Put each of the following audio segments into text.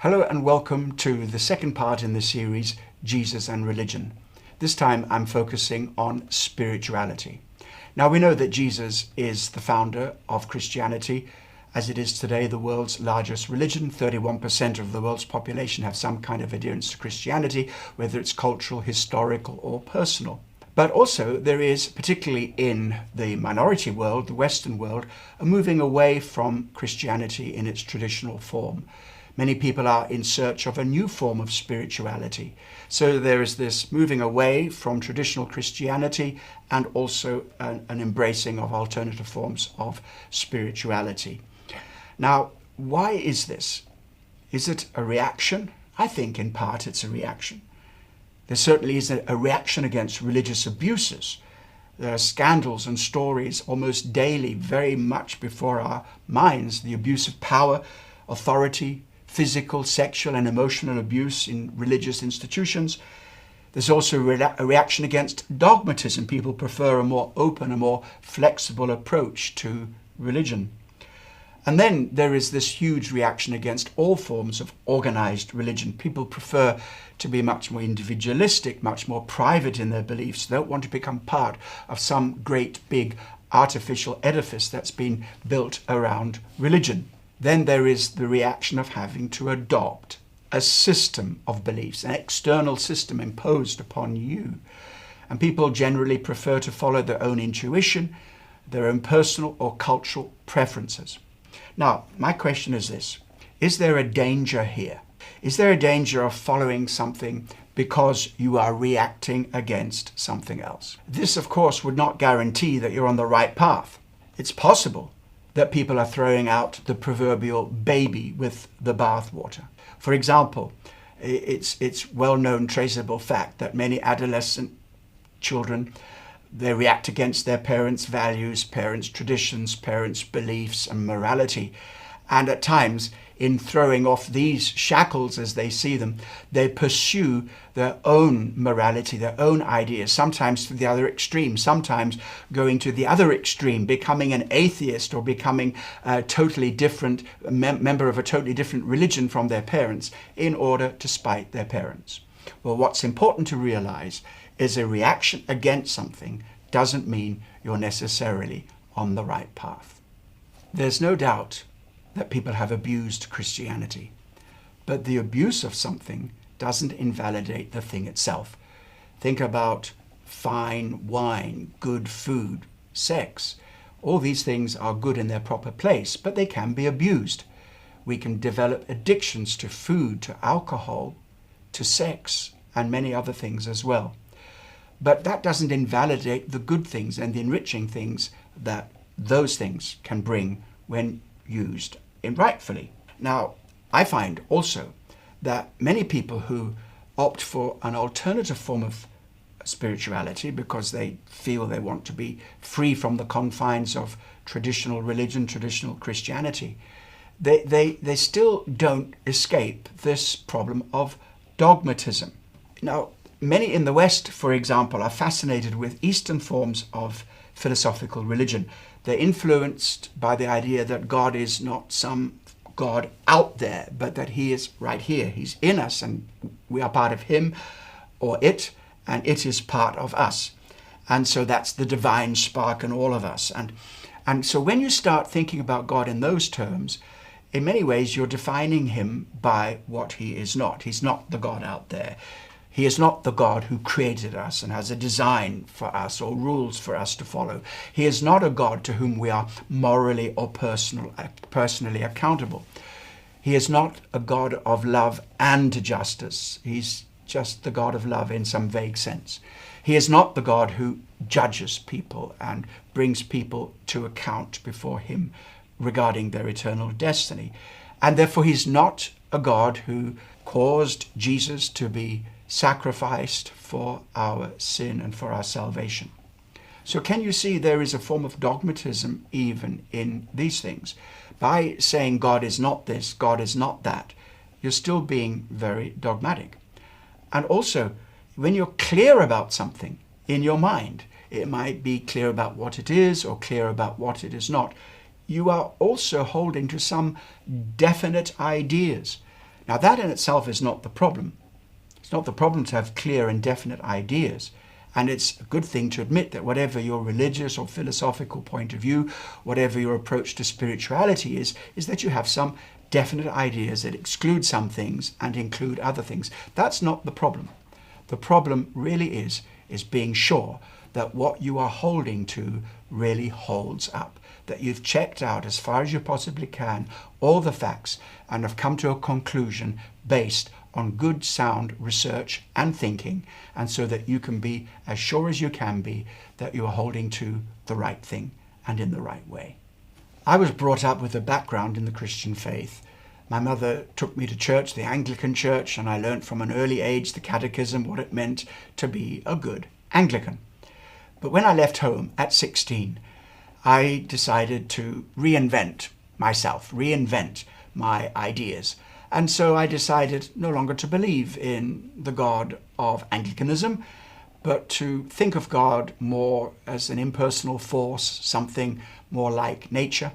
Hello and welcome to the second part in the series, Jesus and Religion. This time I'm focusing on spirituality. Now we know that Jesus is the founder of Christianity, as it is today the world's largest religion. 31% of the world's population have some kind of adherence to Christianity, whether it's cultural, historical, or personal. But also there is, particularly in the minority world, the Western world, a moving away from Christianity in its traditional form. Many people are in search of a new form of spirituality. So there is this moving away from traditional Christianity and also an embracing of alternative forms of spirituality. Now, why is this? Is it a reaction? I think in part it's a reaction. There certainly is a reaction against religious abuses. There are scandals and stories almost daily, very much before our minds, the abuse of power, authority, physical, sexual, and emotional abuse in religious institutions. There's also a reaction against dogmatism. People prefer a more open, a more flexible approach to religion. And then there is this huge reaction against all forms of organized religion. People prefer to be much more individualistic, much more private in their beliefs. They don't want to become part of some great big artificial edifice that's been built around religion. Then there is the reaction of having to adopt a system of beliefs, an external system imposed upon you. And people generally prefer to follow their own intuition, their own personal or cultural preferences. Now, my question is this: is there a danger here? Is there a danger of following something because you are reacting against something else? This, of course, would not guarantee that you're on the right path. It's possible that people are throwing out the proverbial baby with the bathwater. For example, it's well-known, traceable fact that many adolescent children, they react against their parents' values, parents' traditions, parents' beliefs and morality. And at times, in throwing off these shackles as they see them, they pursue their own morality, their own ideas, sometimes to the other extreme, sometimes going to the other extreme, becoming an atheist or becoming a totally different member of a totally different religion from their parents in order to spite their parents. Well, what's important to realize is a reaction against something doesn't mean you're necessarily on the right path. There's no doubt that people have abused Christianity, but the abuse of something doesn't invalidate the thing itself. Think about fine wine, good food, sex. All these things are good in their proper place, but they can be abused. We can develop addictions to food, to alcohol, to sex, and many other things as well. But that doesn't invalidate the good things and the enriching things that those things can bring when used rightfully. Now, I find also that many people who opt for an alternative form of spirituality because they feel they want to be free from the confines of traditional religion, traditional Christianity, they still don't escape this problem of dogmatism. Now, many in the West, for example, are fascinated with Eastern forms of philosophical religion. They're influenced by the idea that God is not some God out there, but that he is right here. He's in us and we are part of him or it, and it is part of us. And so that's the divine spark in all of us. And so when you start thinking about God in those terms, in many ways you're defining him by what he is not. He's not the God out there. He is not the God who created us and has a design for us or rules for us to follow. He is not a God to whom we are morally or personally accountable. He is not a God of love and justice. He's just the God of love in some vague sense. He is not the God who judges people and brings people to account before him regarding their eternal destiny. And therefore he's not a God who caused Jesus to be sacrificed for our sin and for our salvation. So can you see there is a form of dogmatism even in these things? By saying God is not this, God is not that, you're still being very dogmatic. And also, when you're clear about something in your mind, it might be clear about what it is or clear about what it is not, you are also holding to some definite ideas. Now that in itself is not the problem. It's not the problem to have clear and definite ideas. And it's a good thing to admit that whatever your religious or philosophical point of view, whatever your approach to spirituality is that you have some definite ideas that exclude some things and include other things. That's not the problem. The problem really is being sure that what you are holding to really holds up, that you've checked out as far as you possibly can all the facts and have come to a conclusion based on good, sound research and thinking, and so that you can be as sure as you can be that you are holding to the right thing and in the right way. I was brought up with a background in the Christian faith. My mother took me to church, the Anglican church, and I learnt from an early age the catechism, what it meant to be a good Anglican. But when I left home at 16, I decided to reinvent myself, reinvent my ideas. And so I decided no longer to believe in the God of Anglicanism, but to think of God more as an impersonal force, something more like nature.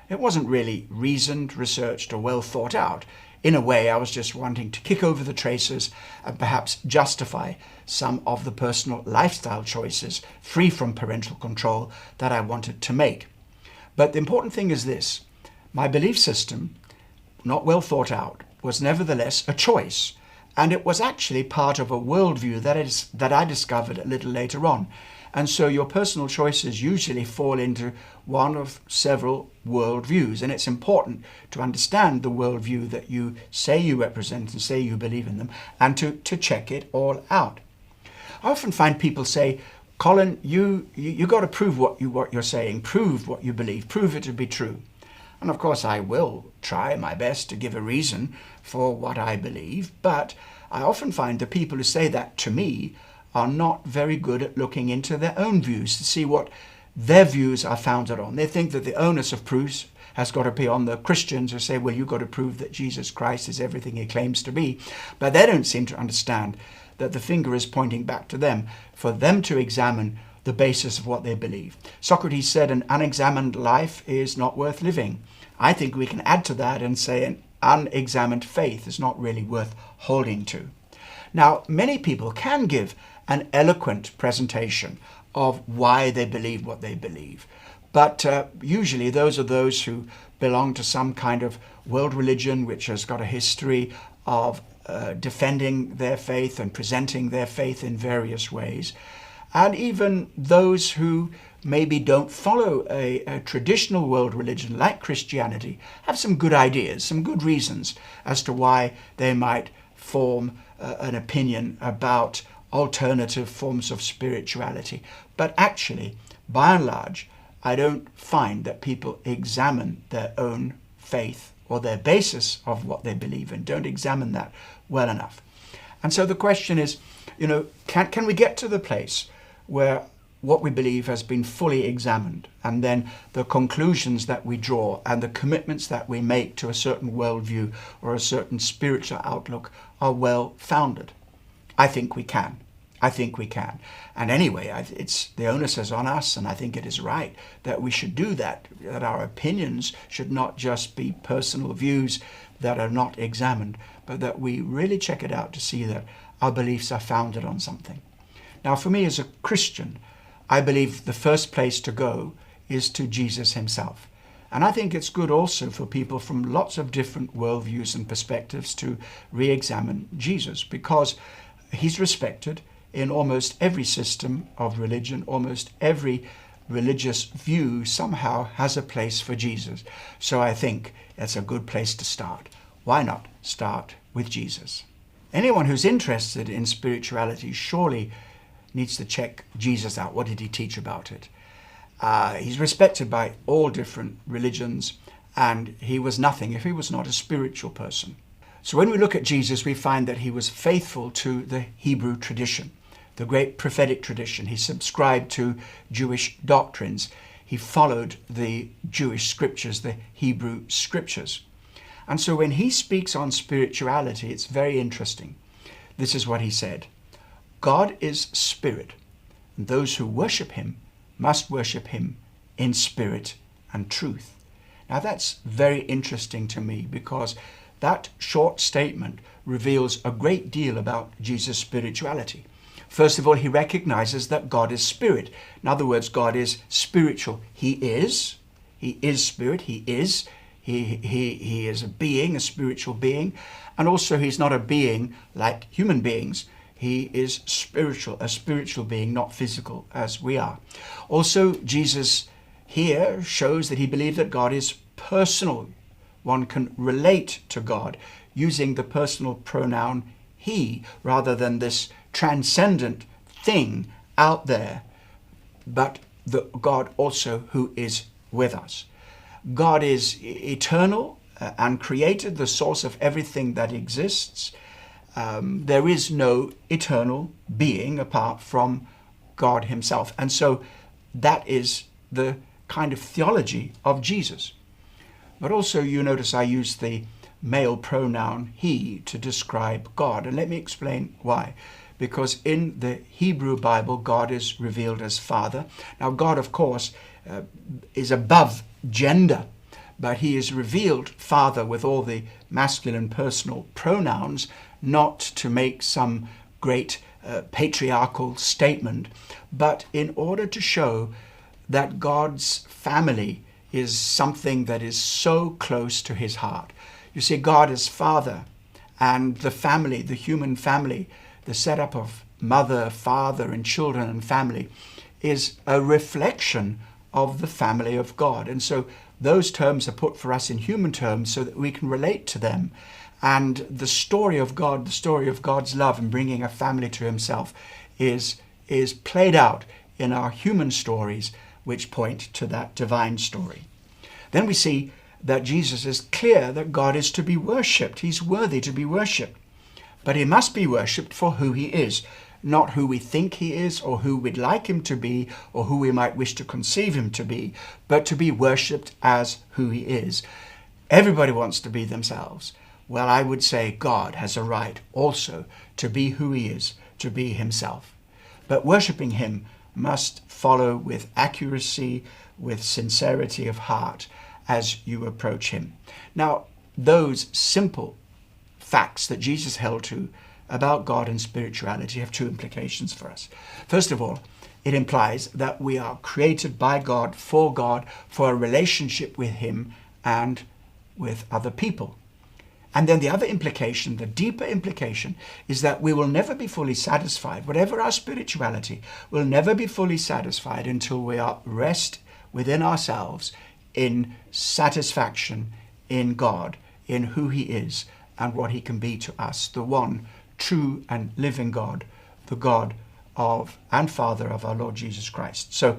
It wasn't really reasoned, researched, or well thought out. In a way, I was just wanting to kick over the traces and perhaps justify some of the personal lifestyle choices free from parental control that I wanted to make. But the important thing is this: my belief system, not well thought out, was nevertheless a choice, and it was actually part of a worldview that I discovered a little later on. And so your personal choices usually fall into one of several worldviews, and it's important to understand the worldview that you say you represent and say you believe in them, and to check it all out. I often find people say, Colin, you got to prove what you're saying, prove what you believe, prove it to be true. And of course I will try my best to give a reason for what I believe, but I often find the people who say that to me are not very good at looking into their own views to see what their views are founded on. They think that the onus of proof has got to be on the Christians who say, well, you've got to prove that Jesus Christ is everything he claims to be. But they don't seem to understand that the finger is pointing back to them, for them to examine the basis of what they believe. Socrates said an unexamined life is not worth living. I think we can add to that and say an unexamined faith is not really worth holding to. Now, many people can give an eloquent presentation of why they believe what they believe, but usually those are those who belong to some kind of world religion which has got a history of defending their faith and presenting their faith in various ways. And even those who maybe don't follow a traditional world religion like Christianity have some good ideas, some good reasons as to why they might form an opinion about alternative forms of spirituality. But actually, by and large, I don't find that people examine their own faith or their basis of what they believe in, don't examine that well enough. And so the question is, can we get to the place where what we believe has been fully examined, and then the conclusions that we draw and the commitments that we make to a certain worldview or a certain spiritual outlook are well founded? I think we can. I think we can. And anyway, it's the onus is on us, and I think it is right that we should do that, that our opinions should not just be personal views that are not examined, but that we really check it out to see that our beliefs are founded on something. Now, for me as a Christian, I believe the first place to go is to Jesus himself. And I think it's good also for people from lots of different worldviews and perspectives to re-examine Jesus, because he's respected in almost every system of religion. Almost every religious view somehow has a place for Jesus. So I think that's a good place to start. Why not start with Jesus? Anyone who's interested in spirituality surely needs to check Jesus out. What did he teach about it? He's respected by all different religions, and he was nothing if he was not a spiritual person. So when we look at Jesus, we find that he was faithful to the Hebrew tradition, the great prophetic tradition. He subscribed to Jewish doctrines. He followed the Jewish scriptures, the Hebrew scriptures. And so when he speaks on spirituality, it's very interesting. This is what he said: God is spirit, and those who worship him must worship him in spirit and truth. Now that's very interesting to me, because that short statement reveals a great deal about Jesus' spirituality. First of all, he recognizes that God is spirit. In other words, God is spiritual. He is spirit. He is a being, a spiritual being. And also he's not a being like human beings. He is spiritual, a spiritual being, not physical as we are. Also, Jesus here shows that he believed that God is personal. One can relate to God using the personal pronoun he, rather than this transcendent thing out there, but the God also who is with us. God is eternal and created, the source of everything that exists. There is no eternal being apart from God himself. And so that is the kind of theology of Jesus. But also you notice I use the male pronoun he to describe God. And let me explain why. Because in the Hebrew Bible, God is revealed as Father. Now, God, of course, is above gender, but he is revealed Father with all the masculine personal pronouns, not to make some great patriarchal statement, but in order to show that God's family is something that is so close to his heart. You see, God is Father, and the family, the human family, the setup of mother, father, and children and family is a reflection of the family of God. And so those terms are put for us in human terms so that we can relate to them. And the story of God, the story of God's love in bringing a family to himself is played out in our human stories, which point to that divine story. Then we see that Jesus is clear that God is to be worshipped. He's worthy to be worshipped. But he must be worshipped for who he is, not who we think he is or who we'd like him to be or who we might wish to conceive him to be, but to be worshipped as who he is. Everybody wants to be themselves. Well, I would say God has a right also to be who he is, to be himself. But worshipping him must follow with accuracy, with sincerity of heart as you approach him. Now, those simple facts that Jesus held to about God and spirituality have two implications for us. First of all, it implies that we are created by God, for a relationship with him and with other people. And then the other implication, the deeper implication, is that we will never be fully satisfied. Whatever our spirituality, will never be fully satisfied until we are rest within ourselves in satisfaction in God, in who he is and what he can be to us, the one true and living God, the God of and Father of our Lord Jesus Christ. So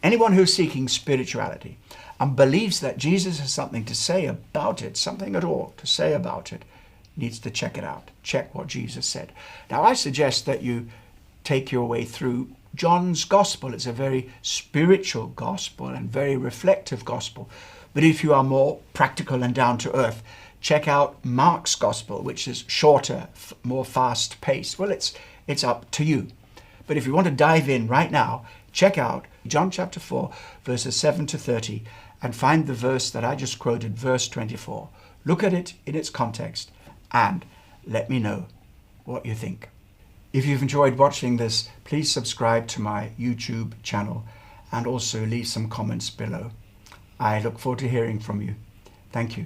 anyone who's seeking spirituality and believes that Jesus has something to say about it, something at all to say about it, needs to check it out. Check what Jesus said. Now, I suggest that you take your way through John's gospel. It's a very spiritual gospel and very reflective gospel. But if you are more practical and down to earth, check out Mark's gospel, which is shorter, more fast paced. Well, it's up to you. But if you want to dive in right now, check out John chapter 4, verses 7 to 30, and find the verse that I just quoted, verse 24. Look at it in its context and let me know what you think. If you've enjoyed watching this, please subscribe to my YouTube channel and also leave some comments below. I look forward to hearing from you. Thank you.